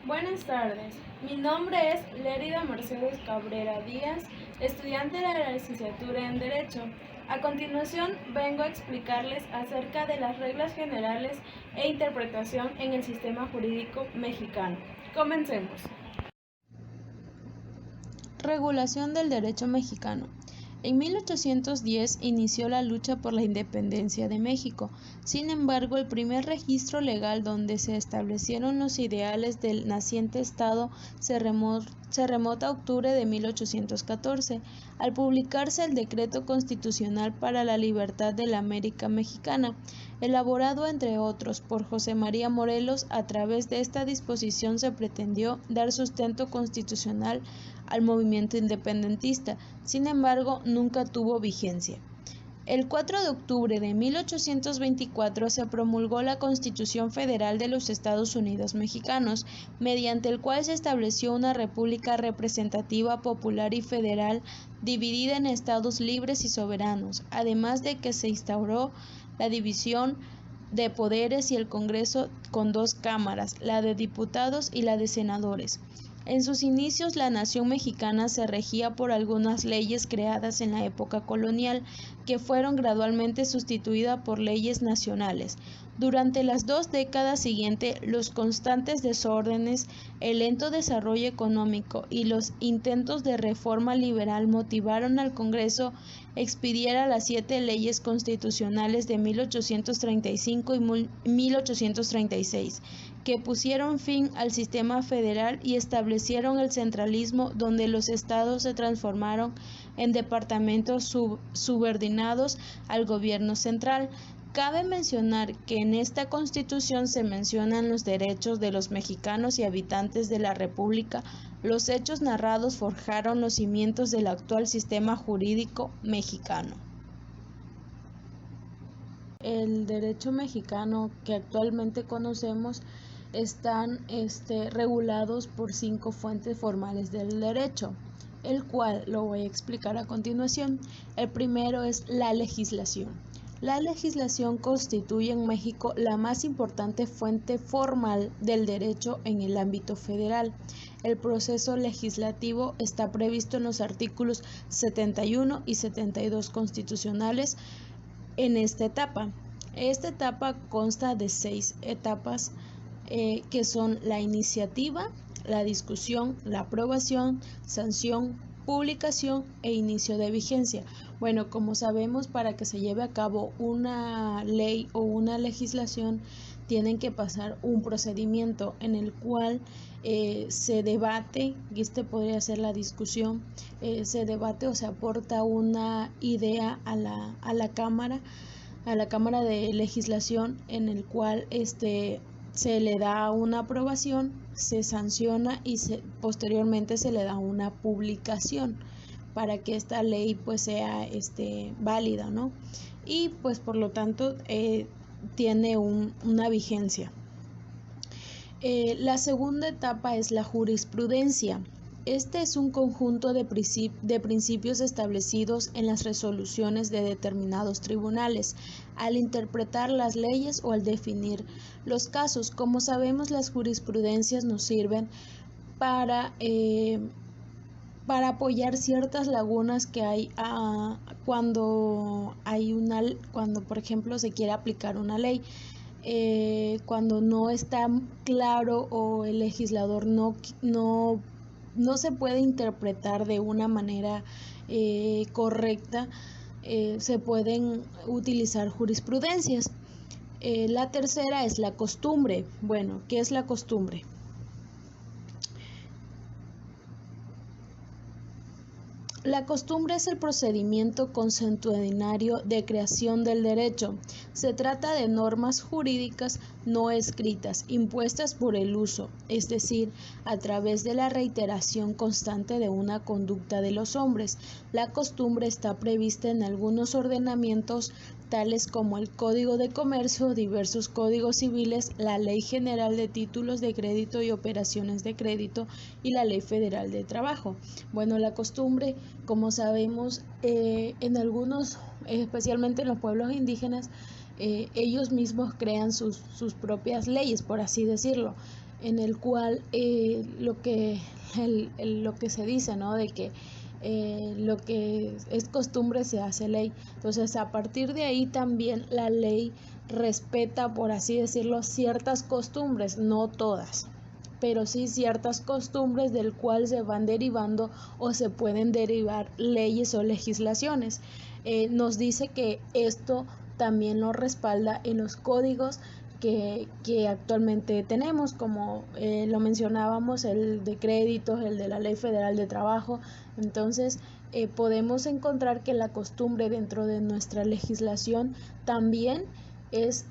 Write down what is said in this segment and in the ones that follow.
Buenas tardes, mi nombre es Lérida Mercedes Cabrera Díaz, estudiante de la licenciatura en Derecho. A continuación vengo a explicarles acerca de las reglas generales e interpretación en el sistema jurídico mexicano. Comencemos. Regulación del derecho mexicano. En 1810 inició la lucha por la independencia de México. Sin embargo, el primer registro legal donde se establecieron los ideales del naciente Estado se remota a octubre de 1814, al publicarse el Decreto Constitucional para la Libertad de la América Mexicana, elaborado entre otros por José María Morelos. A través de esta disposición se pretendió dar sustento constitucional al movimiento independentista. Sin embargo, nunca tuvo vigencia. El 4 de octubre de 1824 se promulgó la Constitución Federal de los Estados Unidos Mexicanos, mediante el cual se estableció una república representativa, popular y federal, dividida en estados libres y soberanos, además de que se instauró la división de poderes y el Congreso con dos cámaras, la de diputados y la de senadores. En sus inicios, la nación mexicana se regía por algunas leyes creadas en la época colonial, que fueron gradualmente sustituidas por leyes nacionales. Durante las 2 décadas siguientes, los constantes desórdenes, el lento desarrollo económico y los intentos de reforma liberal motivaron al Congreso expidiera las 7 leyes constitucionales de 1835 y 1836, que pusieron fin al sistema federal y establecieron el centralismo, donde los estados se transformaron en departamentos subordinados al gobierno central. Cabe mencionar que en esta Constitución se mencionan los derechos de los mexicanos y habitantes de la República. Los hechos narrados forjaron los cimientos del actual sistema jurídico mexicano. El derecho mexicano que actualmente conocemos están regulados por 5 fuentes formales del derecho, el cual lo voy a explicar a continuación. El primero es la legislación. La legislación constituye en México la más importante fuente formal del derecho en el ámbito federal. El proceso legislativo está previsto en los artículos 71 y 72 constitucionales. En esta etapa consta de 6 etapas que son la iniciativa, la discusión, la aprobación, sanción, publicación e inicio de vigencia. Bueno, como sabemos, para que se lleve a cabo una ley o una legislación, tienen que pasar un procedimiento en el cual se debate, y podría ser la discusión, se debate o se aporta una idea a la Cámara de Legislación, en el cual se le da una aprobación, se sanciona y posteriormente se le da una publicación para que esta ley pues sea válida, ¿no? Y pues por lo tanto tiene una vigencia. La segunda etapa es la jurisprudencia. Este es un conjunto de principios establecidos en las resoluciones de determinados tribunales, al interpretar las leyes o al definir los casos. Como sabemos, las jurisprudencias nos sirven para apoyar ciertas lagunas que hay cuando por ejemplo se quiere aplicar una ley. Cuando no está claro o el legislador no se puede interpretar de una manera correcta, se pueden utilizar jurisprudencias. La tercera es la costumbre. Bueno, ¿qué es la costumbre? La costumbre es el procedimiento consuetudinario de creación del derecho. Se trata de normas jurídicas no escritas, impuestas por el uso, es decir, a través de la reiteración constante de una conducta de los hombres. La costumbre está prevista en algunos ordenamientos tales como el Código de Comercio, diversos códigos civiles, la Ley General de Títulos de Crédito y Operaciones de Crédito y la Ley Federal de Trabajo. Bueno, la costumbre, como sabemos, en algunos, especialmente en los pueblos indígenas, ellos mismos crean sus propias leyes, por así decirlo. en el cual lo que se dice, ¿no? De que lo que es costumbre se hace ley. Entonces, a partir de ahí también la ley respeta, por así decirlo, ciertas costumbres, no todas, pero sí ciertas costumbres del cual se van derivando o se pueden derivar leyes o legislaciones. Nos dice que esto también lo respalda en los códigos que actualmente tenemos, como lo mencionábamos, el de créditos, el de la Ley Federal de Trabajo. Entonces, podemos encontrar que la costumbre dentro de nuestra legislación también es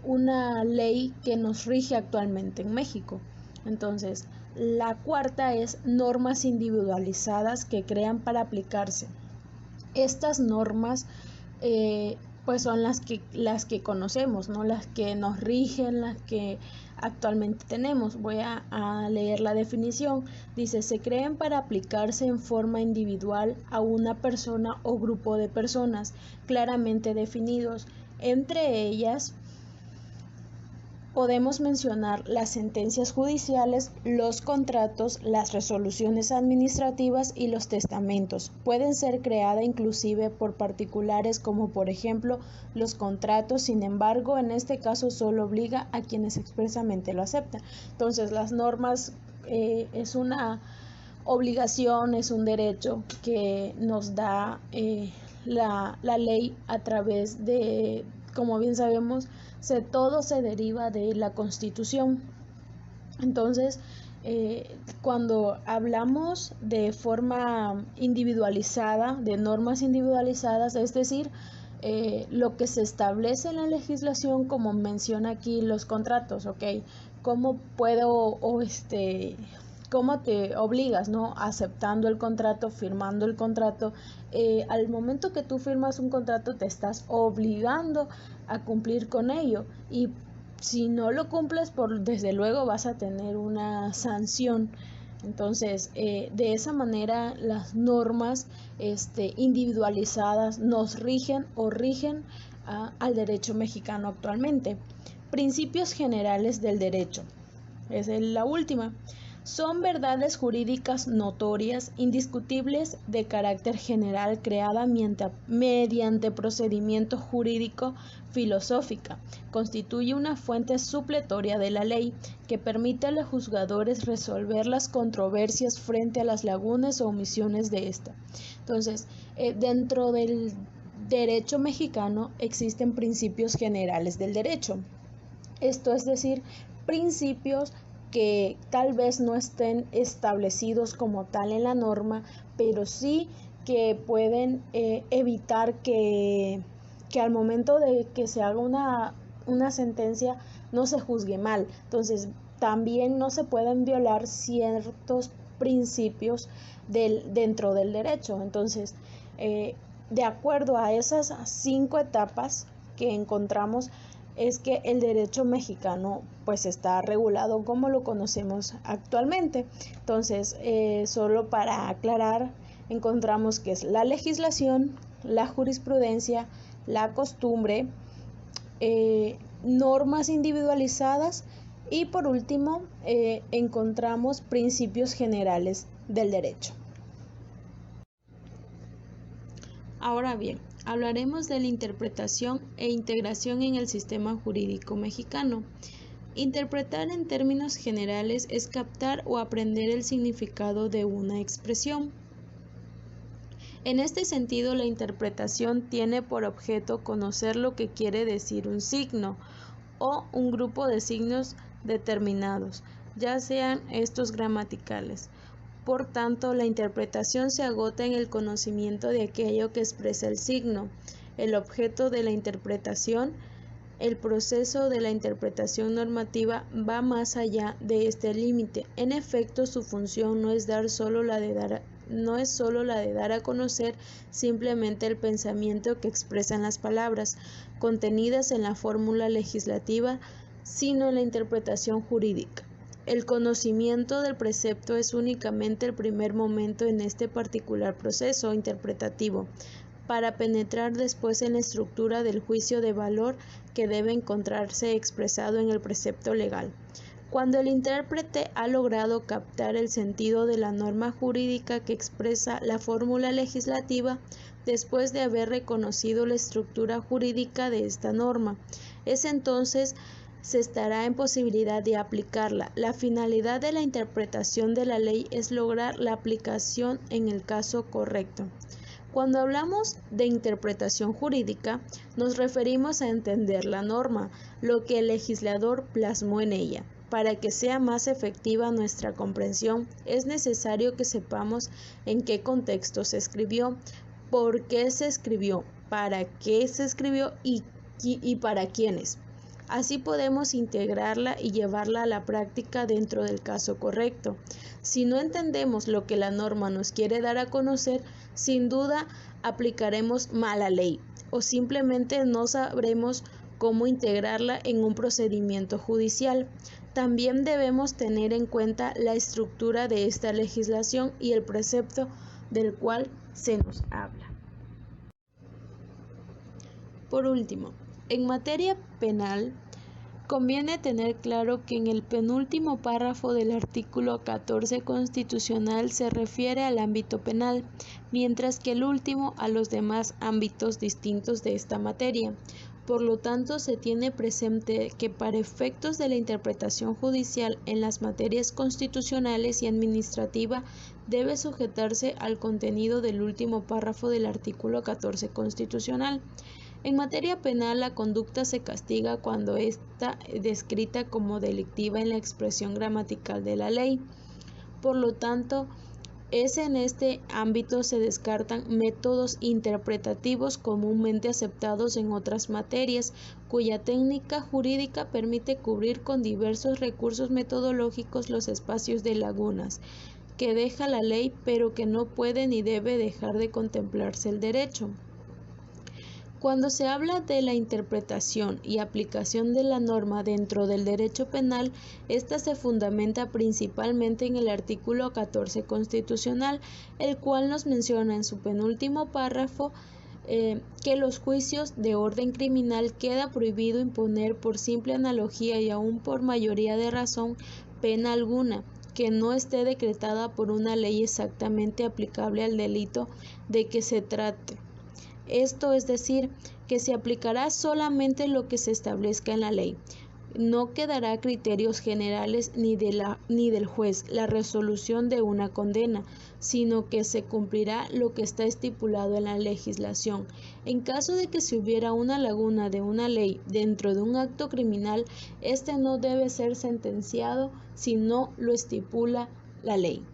una ley que nos rige actualmente en México. Entonces, la cuarta es normas individualizadas que crean para aplicarse. Estas normas pues son las que conocemos, ¿no? Las que nos rigen, las que actualmente tenemos. Voy a leer la definición. Dice, se crean para aplicarse en forma individual a una persona o grupo de personas claramente definidos. Entre ellas podemos mencionar las sentencias judiciales, los contratos, las resoluciones administrativas y los testamentos. Pueden ser creadas inclusive por particulares, como por ejemplo los contratos. Sin embargo, en este caso solo obliga a quienes expresamente lo aceptan. Entonces, las normas es una obligación, es un derecho que nos da la ley a través de, como bien sabemos, todo se deriva de la Constitución. Entonces, cuando hablamos de forma individualizada, de normas individualizadas, es decir, lo que se establece en la legislación, como menciona aquí los contratos, ¿ok? ¿Cómo puedo cómo te obligas, ¿no? Aceptando el contrato, firmando el contrato. Al momento que tú firmas un contrato te estás obligando a cumplir con ello, y si no lo cumples, desde luego vas a tener una sanción. Entonces, de esa manera las normas individualizadas nos rigen o rigen al derecho mexicano actualmente. Principios generales del derecho. Esa es la última. Son verdades jurídicas notorias, indiscutibles, de carácter general, creada mediante procedimiento jurídico filosófica. Constituye una fuente supletoria de la ley que permite a los juzgadores resolver las controversias frente a las lagunas o omisiones de esta. Entonces, dentro del derecho mexicano existen principios generales del derecho. Esto es decir, principios que tal vez no estén establecidos como tal en la norma, pero sí que pueden evitar que al momento de que se haga una sentencia no se juzgue mal. Entonces, también no se pueden violar ciertos principios dentro del derecho. Entonces, de acuerdo a esas 5 etapas que encontramos, es que el derecho mexicano pues está regulado como lo conocemos actualmente. Entonces, solo para aclarar, encontramos que es la legislación, la jurisprudencia, la costumbre, normas individualizadas y por último encontramos principios generales del derecho. Ahora bien, hablaremos de la interpretación e integración en el sistema jurídico mexicano. Interpretar en términos generales es captar o aprender el significado de una expresión. En este sentido, la interpretación tiene por objeto conocer lo que quiere decir un signo o un grupo de signos determinados, ya sean estos gramaticales. Por tanto, la interpretación se agota en el conocimiento de aquello que expresa el signo. El objeto de la interpretación, el proceso de la interpretación normativa, va más allá de este límite. En efecto, su función no es solo la de dar a conocer simplemente el pensamiento que expresan las palabras contenidas en la fórmula legislativa, sino en la interpretación jurídica. El conocimiento del precepto es únicamente el primer momento en este particular proceso interpretativo, para penetrar después en la estructura del juicio de valor que debe encontrarse expresado en el precepto legal. Cuando el intérprete ha logrado captar el sentido de la norma jurídica que expresa la fórmula legislativa, después de haber reconocido la estructura jurídica de esta norma, es entonces se estará en posibilidad de aplicarla. La finalidad de la interpretación de la ley es lograr la aplicación en el caso correcto. Cuando hablamos de interpretación jurídica, nos referimos a entender la norma, lo que el legislador plasmó en ella. Para que sea más efectiva nuestra comprensión, es necesario que sepamos en qué contexto se escribió, por qué se escribió, para qué se escribió y para quiénes. Así podemos integrarla y llevarla a la práctica dentro del caso correcto. Si no entendemos lo que la norma nos quiere dar a conocer, sin duda aplicaremos mal la ley o simplemente no sabremos cómo integrarla en un procedimiento judicial. También debemos tener en cuenta la estructura de esta legislación y el precepto del cual se nos habla. Por último, en materia penal, conviene tener claro que en el penúltimo párrafo del artículo 14 constitucional se refiere al ámbito penal, mientras que el último a los demás ámbitos distintos de esta materia. Por lo tanto, se tiene presente que para efectos de la interpretación judicial en las materias constitucionales y administrativa debe sujetarse al contenido del último párrafo del artículo 14 constitucional. En materia penal, la conducta se castiga cuando está descrita como delictiva en la expresión gramatical de la ley. Por lo tanto, en este ámbito se descartan métodos interpretativos comúnmente aceptados en otras materias, cuya técnica jurídica permite cubrir con diversos recursos metodológicos los espacios de lagunas que deja la ley, pero que no puede ni debe dejar de contemplarse el derecho. Cuando se habla de la interpretación y aplicación de la norma dentro del derecho penal, esta se fundamenta principalmente en el artículo 14 constitucional, el cual nos menciona en su penúltimo párrafo que los juicios de orden criminal queda prohibido imponer por simple analogía y aún por mayoría de razón pena alguna que no esté decretada por una ley exactamente aplicable al delito de que se trate. Esto es decir, que se aplicará solamente lo que se establezca en la ley. No quedará a criterios generales ni del juez la resolución de una condena, sino que se cumplirá lo que está estipulado en la legislación. En caso de que se hubiera una laguna de una ley dentro de un acto criminal, este no debe ser sentenciado si no lo estipula la ley.